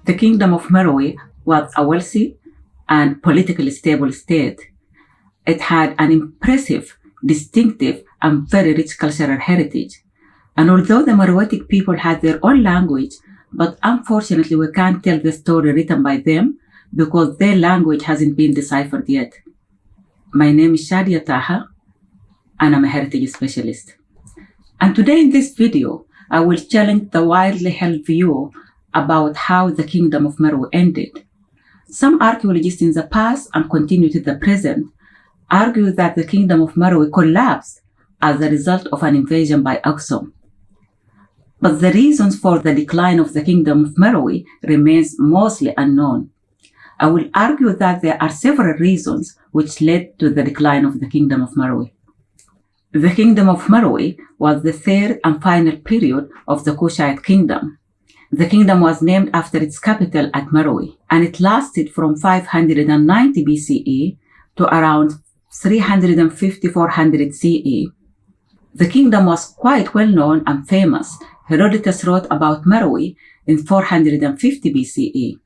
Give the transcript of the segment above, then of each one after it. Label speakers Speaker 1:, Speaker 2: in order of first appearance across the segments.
Speaker 1: The Kingdom of Meroe was a wealthy and politically stable state. It had an impressive, distinctive, and very rich cultural heritage. And although the Meroitic people had their own language, but unfortunately we can't tell the story written by them because their language hasn't been deciphered yet. My name is Shadia Taha, and I'm a heritage specialist. And today in this video, I will challenge the widely held view about how the Kingdom of Meroe ended. Some archaeologists in the past and continue to the present argue that the Kingdom of Meroe collapsed as a result of an invasion by Axum. But the reasons for the decline of the Kingdom of Meroe remains mostly unknown. I will argue that there are several reasons which led to the decline of the Kingdom of Meroe. The Kingdom of Meroe was the third and final period of the Kushite Kingdom. The kingdom was named after its capital at Meroe, and it lasted from 590 BCE to around 350-400 CE. The kingdom was quite well known and famous. Herodotus wrote about Meroe in 450 BCE.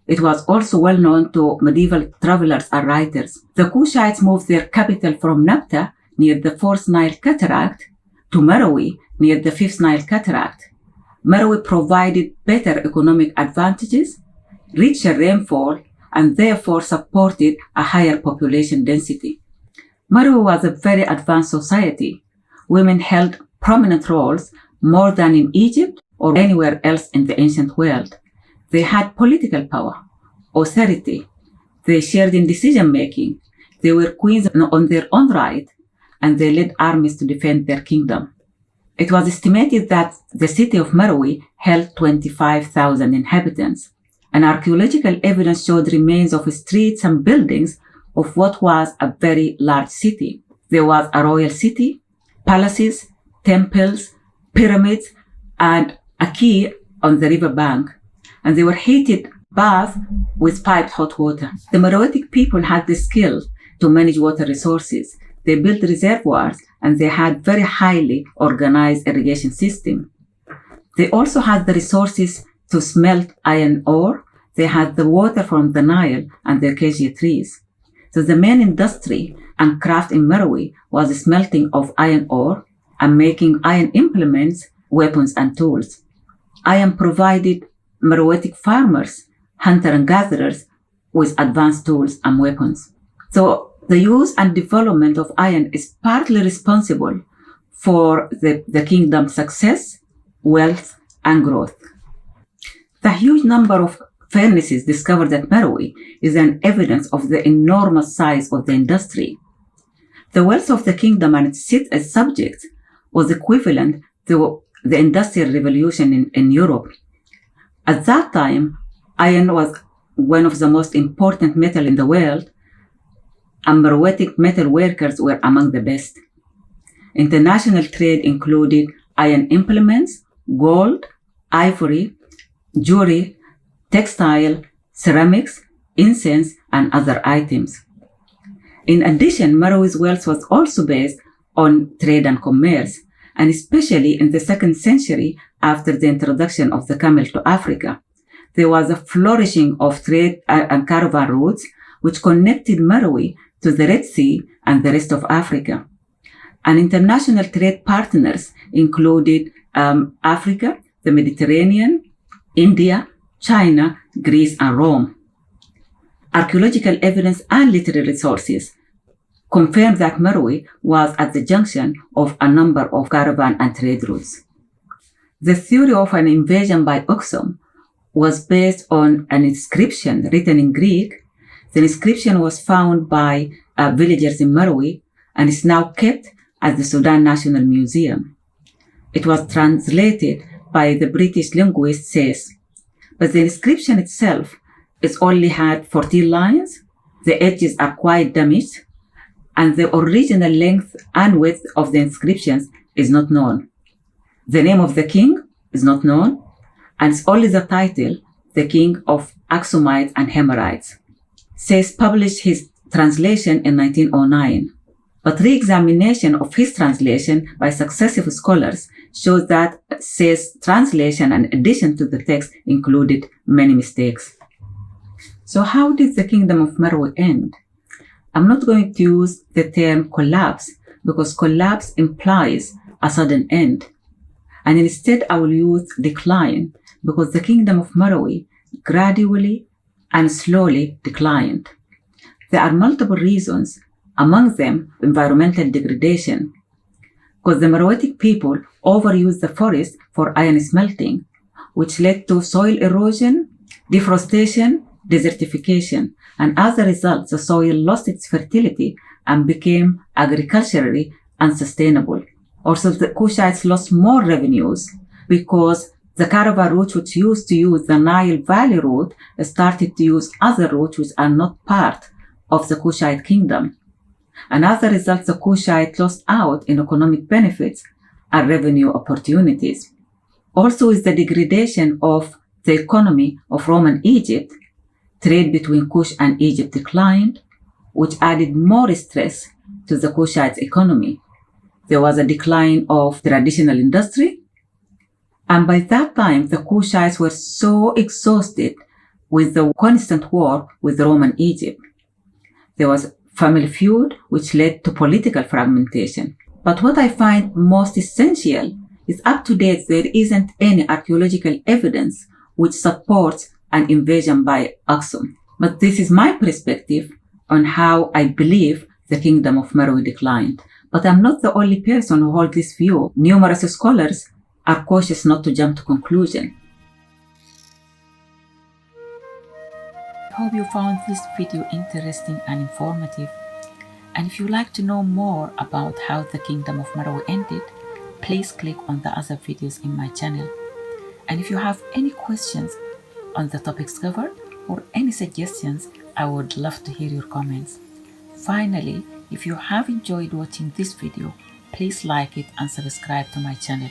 Speaker 1: It was also well known to medieval travelers and writers. The Kushites moved their capital from Nabta, near the 4th Nile Cataract, to Meroe, near the 5th Nile Cataract. Meroe provided better economic advantages, richer rainfall, and therefore supported a higher population density. Meroe was a very advanced society. Women held prominent roles more than in Egypt or anywhere else in the ancient world. They had political power, authority. They shared in decision-making. They were queens on their own right, and they led armies to defend their kingdom. It was estimated that the city of Meroe held 25,000 inhabitants, and archaeological evidence showed remains of streets and buildings of what was a very large city. There was a royal city, palaces, temples, pyramids, and a quay on the river bank, and they were heated baths with piped hot water. The Meroitic people had the skill to manage water resources. They built reservoirs, and they had very highly organized irrigation system. They also had the resources to smelt iron ore. They had the water from the Nile and the acacia trees. So the main industry and craft in Meroe was the smelting of iron ore and making iron implements, weapons, and tools. Iron provided Meroitic farmers, hunters and gatherers with advanced tools and weapons. So the use and development of iron is partly responsible for the kingdom's success, wealth, and growth. The huge number of furnaces discovered at Meroe is an evidence of the enormous size of the industry. The wealth of the kingdom and its subjects was equivalent to the Industrial Revolution in Europe. At that time, iron was one of the most important metals in the world, and Meroitic metal workers were among the best. International trade included iron implements, gold, ivory, jewelry, textile, ceramics, incense, and other items. In addition, Meroe's wealth was also based on trade and commerce, and especially in the 2nd century after the introduction of the camel to Africa. There was a flourishing of trade and caravan routes which connected Meroe to the Red Sea and the rest of Africa. And international trade partners included Africa, the Mediterranean, India, China, Greece, and Rome. Archaeological evidence and literary sources confirm that Meroe was at the junction of a number of caravan and trade routes. The theory of an invasion by Axum was based on an inscription written in Greek. The inscription was found by villagers in Meroe and is now kept at the Sudan National Museum. It was translated by the British linguist Says, but the inscription itself only had 14 lines. The edges are quite damaged, and the original length and width of the inscriptions is not known. The name of the king is not known, and it's only the title, the King of Axumites and Hemorrhoids. Says published his translation in 1909, but re-examination of his translation by successive scholars shows that Say's translation and addition to the text included many mistakes. So how did the Kingdom of Meroe end? I'm not going to use the term collapse because collapse implies a sudden end. And instead I will use decline because the Kingdom of Meroe gradually and slowly declined. There are multiple reasons, among them environmental degradation, because the Meroitic people overused the forest for iron smelting, which led to soil erosion, deforestation, desertification, and as a result, the soil lost its fertility and became agriculturally unsustainable. Also, the Kushites lost more revenues because the caravan route, which used to use the Nile Valley route, started to use other routes which are not part of the Kushite kingdom. And as a result, the Kushites lost out in economic benefits and revenue opportunities. Also, with the degradation of the economy of Roman Egypt, trade between Kush and Egypt declined, which added more stress to the Kushite economy. There was a decline of traditional industry, and by that time, the Kushites were so exhausted with the constant war with Roman Egypt. There was family feud, which led to political fragmentation. But what I find most essential is up to date, there isn't any archaeological evidence which supports an invasion by Axum. But this is my perspective on how I believe the Kingdom of Meroe declined. But I'm not the only person who holds this view. Numerous scholars are cautious not to jump to conclusion. I hope you found this video interesting and informative. And if you'd like to know more about how the Kingdom of Meroe ended, please click on the other videos in my channel. And if you have any questions on the topics covered or any suggestions, I would love to hear your comments. Finally, if you have enjoyed watching this video, please like it and subscribe to my channel.